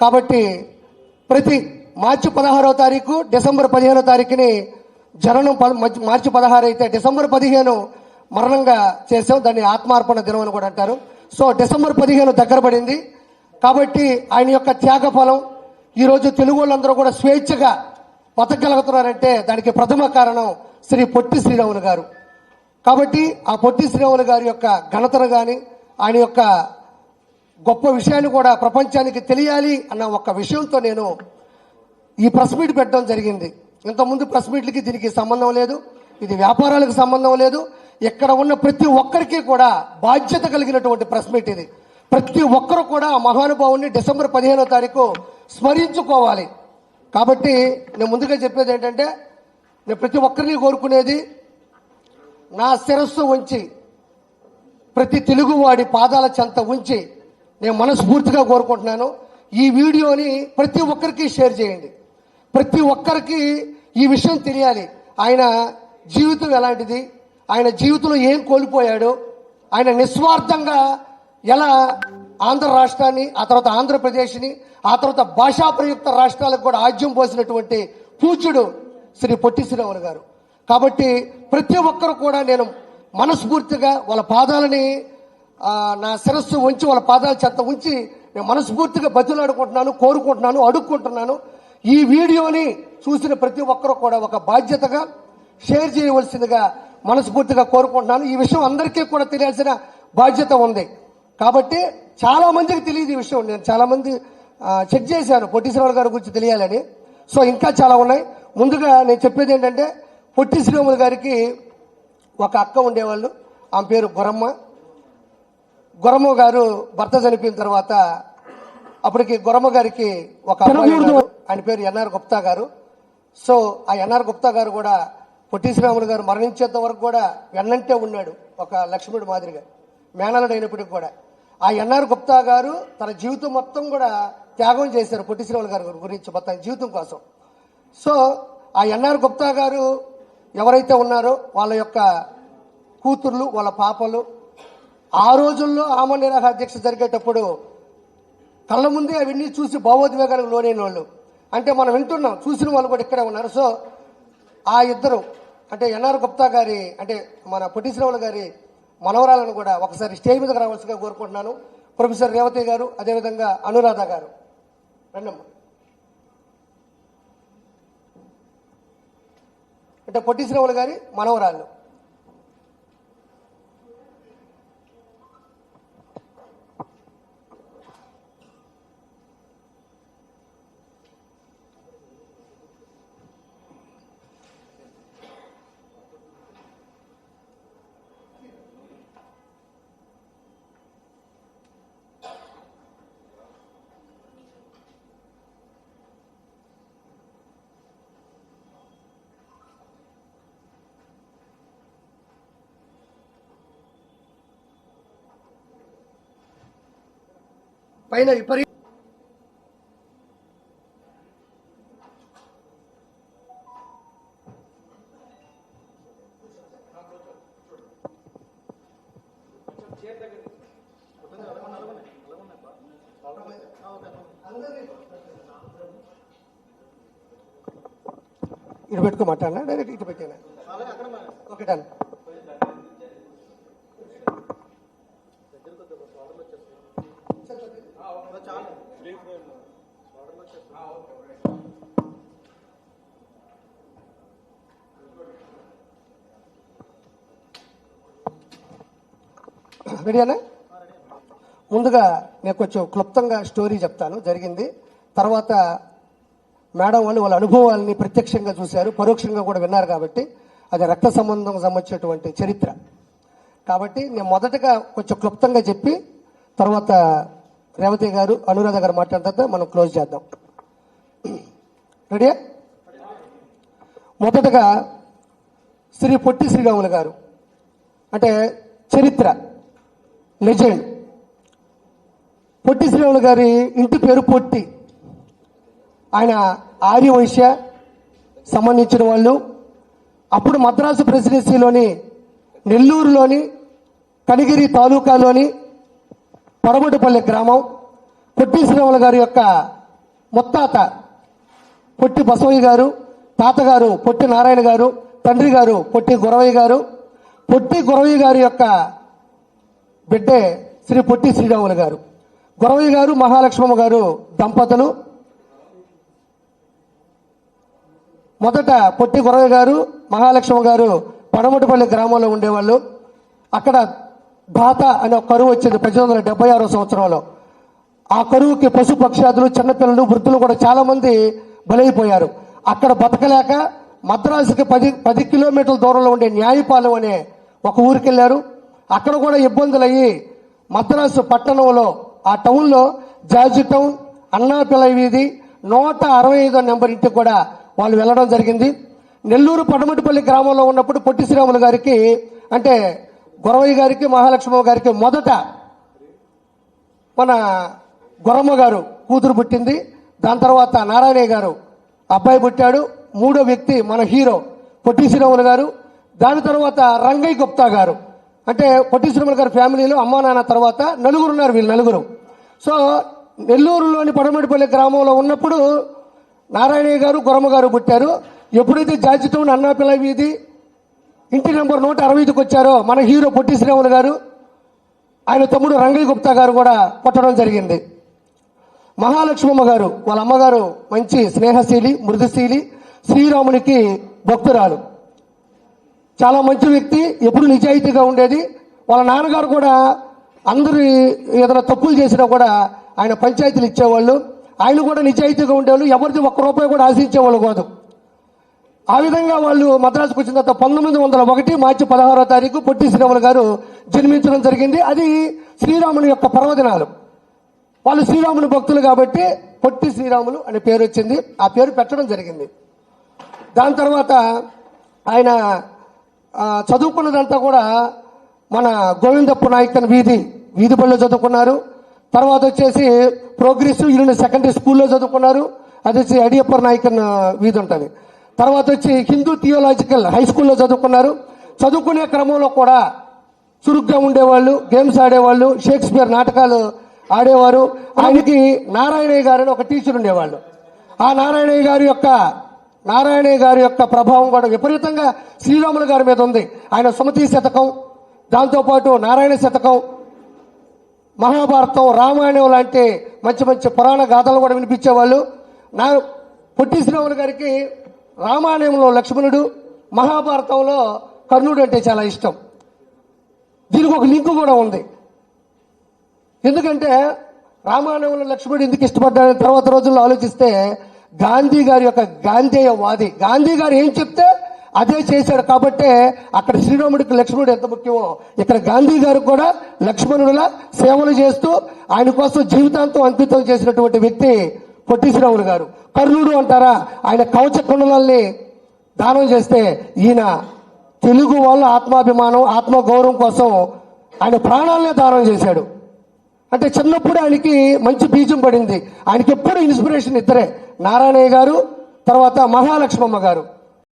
కాబట్టి ప్రతి మార్చి 16వ తారీఖు డిసెంబర్ 15వ తారీఖుని జననం మార్చి 16 అయితే డిసెంబర్ 15 మరణంగా చేసాం. దాన్ని ఆత్మార్పణ దినం అని కూడా అంటారు. సో డిసెంబర్ 15 దగ్గర పడింది కాబట్టి ఆయన యొక్క త్యాగ ఫలం ఈరోజు తెలుగు వాళ్ళందరూ కూడా స్వేచ్ఛగా బతకగలుగుతున్నారంటే దానికి ప్రథమ కారణం శ్రీ పొట్టి శ్రీరాములు గారు. కాబట్టి ఆ పొట్టి శ్రీరాములు గారి యొక్క ఘనతను కానీ ఆయన యొక్క గొప్ప విషయాన్ని కూడా ప్రపంచానికి తెలియాలి అన్న ఒక విషయంతో నేను ఈ ప్రెస్ మీట్ పెట్టడం జరిగింది. ఇంతకుముందు ప్రెస్ మీట్లకి దీనికి సంబంధం లేదు, ఇది వ్యాపారాలకు సంబంధం లేదు. ఇక్కడ ఉన్న ప్రతి ఒక్కరికి కూడా బాధ్యత కలిగినటువంటి ప్రెస్ మీట్ ఇది. ప్రతి ఒక్కరు కూడా ఆ మహానుభావుని డిసెంబర్ 15వ తారీఖు స్మరించుకోవాలి. కాబట్టి నేను ముందుగా చెప్పేది ఏంటంటే, నేను ప్రతి ఒక్కరిని కోరుకునేది నా శిరస్సు ఉంచి ప్రతి తెలుగువాడి పాదాల చెంత ఉంచి నేను మనస్ఫూర్తిగా కోరుకుంటున్నాను. ఈ వీడియోని ప్రతి ఒక్కరికి షేర్ చేయండి. ప్రతి ఒక్కరికి ఈ విషయం తెలియాలి. ఆయన జీవితం ఎలాంటిది, ఆయన జీవితంలో ఏం కోల్పోయాడు, ఆయన నిస్వార్థంగా ఎలా ఆంధ్ర రాష్ట్రాన్ని, ఆ తర్వాత ఆంధ్రప్రదేశ్ని, ఆ తర్వాత భాషా ప్రయుక్త రాష్ట్రాలకు కూడా ఆజ్యం పోసినటువంటి పూజ్యుడు శ్రీ పొట్టి శ్రీరాములు గారు. కాబట్టి ప్రతి ఒక్కరు కూడా నేను మనస్ఫూర్తిగా వాళ్ళ పాదాలని నా శిరస్సు ఉంచి వాళ్ళ పాదాల చెత్త ఉంచి నేను మనస్ఫూర్తిగా బతులాడుకుంటున్నాను, కోరుకుంటున్నాను, అడుక్కుంటున్నాను. ఈ వీడియోని చూసిన ప్రతి ఒక్కరు కూడా ఒక బాధ్యతగా షేర్ చేయవలసిందిగా మనస్ఫూర్తిగా కోరుకుంటున్నాను. ఈ విషయం అందరికీ కూడా తెలియాల్సిన బాధ్యత ఉంది. కాబట్టి చాలా మందికి తెలియదు ఈ విషయం. నేను చాలా మంది చెక్ చేశాను పొట్టి శ్రీరాములు గారి గురించి తెలియాలని. సో ఇంకా చాలా ఉన్నాయి. ముందుగా నేను చెప్పేది ఏంటంటే, పొట్టి శ్రీరాములు గారికి ఒక అక్క ఉండేవాళ్ళు, ఆమె పేరు గురమ్మ. గురమ్మ గారు భర్త చనిపోయిన తర్వాత అప్పటికి గురమ్మ గారికి ఒక అబ్బాయి ఉన్నాడు. ఆయన పేరు ఎన్ఆర్ గుప్తా గారు. సో ఆ ఎన్ఆర్ గుప్తా గారు కూడా పొట్టి శ్రీరాములు గారు మరణించేంత వరకు కూడా వెన్నంటే ఉన్నాడు, ఒక లక్ష్మణుడు మాదిరిగా, మేనలుడు అయినప్పటికీ కూడా. ఆ ఎన్ఆర్ గుప్తా గారు తన జీవితం మొత్తం కూడా త్యాగం చేశారు పొట్టి శ్రీరాములు గారి గురించి మొత్తం జీవితం కోసం. సో ఆ ఎన్ఆర్ గుప్తా గారు ఎవరైతే ఉన్నారో వాళ్ళ యొక్క కూతుర్లు, వాళ్ళ పాపలు ఆ రోజుల్లో ఆమరణ నిరాహార దీక్ష జరిగేటప్పుడు కళ్ళ ముందే అవన్నీ చూసి భావోద్వేగానికి లోనైన వాళ్ళు, అంటే మనం వింటున్నాం, చూసిన వాళ్ళు కూడా ఇక్కడే ఉన్నారు. సో ఆ ఇద్దరు అంటే ఎన్ఆర్ గుప్తా గారి అంటే మన పొట్టి శ్రీరాములు గారి మనవరాలను కూడా ఒకసారి స్టేజ్ మీదకి రావాల్సిగా కోరుకుంటున్నాను. ప్రొఫెసర్ రేవతి గారు, అదేవిధంగా అనురాధ గారు, రండమ్మ. అంటే పొట్టి శ్రీరాములు గారి మనవరాళ్ళు. పైన విపరీ ఇటు పెట్టుకోమంటానా, డైరెక్ట్ ఇటు పెట్టానా? Okay done. రెడీనా? ముందుగా నేను కొంచెం క్లుప్తంగా స్టోరీ చెప్తాను జరిగింది. తర్వాత మేడం వాళ్ళు వాళ్ళ అనుభవాలని ప్రత్యక్షంగా చూశారు, పరోక్షంగా కూడా విన్నారు. కాబట్టి అది రక్త సంబంధం సంబంధించినటువంటి చరిత్ర. కాబట్టి నేను మొదటగా కొంచెం క్లుప్తంగా చెప్పి తర్వాత రేవతి గారు, అనురాధ గారు మాట్లాడిన తర్వాత మనం క్లోజ్ చేద్దాం. రెడీయా? మొదటగా శ్రీ పొట్టి శ్రీరాములు గారు అంటే చరిత్ర లెజెండ్. పొట్టి శ్రీరాములు గారి ఇంటి పేరు పొట్టి. ఆయన ఆర్యవైశ్య సంబంధించిన వాళ్ళు. అప్పుడు మద్రాసు ప్రెసిడెన్సీలోని నెల్లూరులోని కనిగిరి తాలూకాలోని పడమటిపల్లి గ్రామం పొట్టి శ్రీరాములు గారి యొక్క ముత్తాత పొట్టి బసవయ్య గారు, తాతగారు పొట్టి నారాయణ గారు, తండ్రి గారు పొట్టి గురవయ్య గారు. పొట్టి గురవయ్య గారి యొక్క బిడ్డే శ్రీ పొట్టి శ్రీరాములు గారు. గురవయ్య గారు మహాలక్ష్మమ్మ గారు దంపతులు. మొదట పొట్టి గురవయ్య గారు మహాలక్ష్మమ్మ గారు పడమటిపల్లి గ్రామంలో ఉండేవాళ్ళు. అక్కడ దాత అనే ఒక కరువు వచ్చింది 1876 సంవత్సరంలో. ఆ కరువుకి పశు పక్షాదులు, చిన్నపిల్లలు, వృద్ధులు కూడా చాలా మంది బలైపోయారు. అక్కడ బతకలేక మద్రాసుకి 10 కిలోమీటర్ల దూరంలో ఉండే న్యాయపాలెం అనే ఒక ఊరికి వెళ్ళారు. అక్కడ కూడా ఇబ్బందులు అయ్యి మద్రాసు పట్టణంలో ఆ టౌన్లో జార్జి టౌన్, అన్నాపిల్లై వీధి 165 నెంబర్ ఇంటికి కూడా వాళ్ళు వెళ్ళడం జరిగింది. నెల్లూరు పడమటిపల్లి గ్రామంలో ఉన్నప్పుడు పొట్టి శ్రీరాములు గారికి, అంటే గురవయ్య గారికి, మహాలక్ష్మమ్మ గారికి మొదట మన గురమ్మ గారు కూతురు పుట్టింది. దాని తర్వాత నారాయణయ్య గారు అబ్బాయి పుట్టాడు. మూడో వ్యక్తి మన హీరో పొట్టి శ్రీరాములు గారు. దాని తర్వాత రంగయ్య గుప్తా గారు. అంటే పొట్టి శ్రీరాములు గారి ఫ్యామిలీలో అమ్మా నాన్న తర్వాత నలుగురు ఉన్నారు. వీళ్ళు నలుగురు. సో నెల్లూరులోని పడమటిపల్లి గ్రామంలో ఉన్నప్పుడు నారాయణయ్య గారు, గురమ్మ గారు పుట్టారు. ఎప్పుడైతే జార్జి టౌన్, అన్నాపిల్ల వీధి ఇంటి నెంబర్ 165కి వచ్చారో మన హీరో పొట్టి శ్రీరాములు గారు, ఆయన తమ్ముడు రంగయ్య గుప్తా గారు కూడా పుట్టడం జరిగింది. మహాలక్ష్మమ్మ గారు వాళ్ళ అమ్మగారు మంచి స్నేహశీలి, మృదుశీలి, శ్రీరామునికి భక్తురాలు, చాలా మంచి వ్యక్తి, ఎప్పుడు నిజాయితీగా ఉండేది. వాళ్ళ నాన్నగారు కూడా అందరు ఏదైనా తప్పులు చేసినా కూడా ఆయన పంచాయతీలు ఇచ్చేవాళ్ళు. ఆయన కూడా నిజాయితీగా ఉండేవాళ్ళు, ఎవరిది ఒక్క రూపాయి కూడా ఆశించేవాళ్ళు కాదు. ఆ విధంగా వాళ్ళు మద్రాసుకు వచ్చిన తర్వాత 1901 మార్చి 16వ తారీఖు పొట్టి శ్రీరాములు గారు జన్మించడం జరిగింది. అది శ్రీరాముని యొక్క పర్వదినాలు. వాళ్ళు శ్రీరాముని భక్తులు కాబట్టి పొట్టి శ్రీరాములు అనే పేరు వచ్చింది. ఆ పేరు పెట్టడం జరిగింది. దాని తర్వాత ఆయన చదువుకున్నదంతా కూడా మన గోవిందప్ప నాయకన్ వీధి బడిలో చదువుకున్నారు. తర్వాత వచ్చేసి ప్రోగ్రెసివ్ యూనియన్ సెకండరీ స్కూల్లో చదువుకున్నారు. అది వచ్చి అడియప్పర్ నాయకన్ వీధి ఉంటుంది. తర్వాత వచ్చి హిందూ థియోలాజికల్ హై స్కూల్లో చదువుకున్నారు. చదువుకునే క్రమంలో కూడా చురుగ్గా ఉండేవాళ్ళు, గేమ్స్ ఆడేవాళ్ళు, షేక్స్పియర్ నాటకాలు ఆడేవారు. ఆయనకి నారాయణయ్య గారు అని ఒక టీచర్ ఉండేవాళ్ళు. ఆ నారాయణయ్య గారి యొక్క ప్రభావం కూడా విపరీతంగా శ్రీరాములు గారి మీద ఉంది. ఆయన సుమతి శతకం, దాంతోపాటు నారాయణ శతకం, మహాభారతం, రామాయణం లాంటి మంచి మంచి పురాణ గాథలు కూడా వినిపించేవాళ్ళు. పొట్టి శ్రీరాములు గారికి రామాయణంలో లక్ష్మణుడు, మహాభారతంలో కర్ణుడు అంటే చాలా ఇష్టం. దీనికి ఒక లింక్ కూడా ఉంది. ఎందుకంటే రామాయణంలో లక్ష్మణుడు ఎందుకు ఇష్టపడ్డాడని తర్వాత రోజుల్లో ఆలోచిస్తే గాంధీ గారి యొక్క గాంధేయవాది, గాంధీ గారు ఏం చెప్తే అదే చేశాడు కాబట్టే అక్కడ శ్రీరాముడికి లక్ష్మణుడు ఎంత ముఖ్యమో ఇక్కడ గాంధీ గారికి కూడా లక్ష్మణుడిలా సేవలు చేస్తూ ఆయన కోసం జీవితాంతం అంకితం చేసినటువంటి వ్యక్తి పొట్టి శ్రీరాములు గారు. కర్ణుడు అంటారా, ఆయన కవచ కుండలాల్ని దానం చేస్తే ఈయన తెలుగు వాళ్ళ ఆత్మాభిమానం, ఆత్మగౌరవం కోసం ఆయన ప్రాణాలనే దానం చేశాడు. అంటే చిన్నప్పుడు ఆయనకి మంచి బీజం పడింది. ఆయనకి ఎప్పుడు ఇన్స్పిరేషన్ ఇద్దరే, నారాయణయ్య గారు, తర్వాత మహాలక్ష్మమ్మ గారు.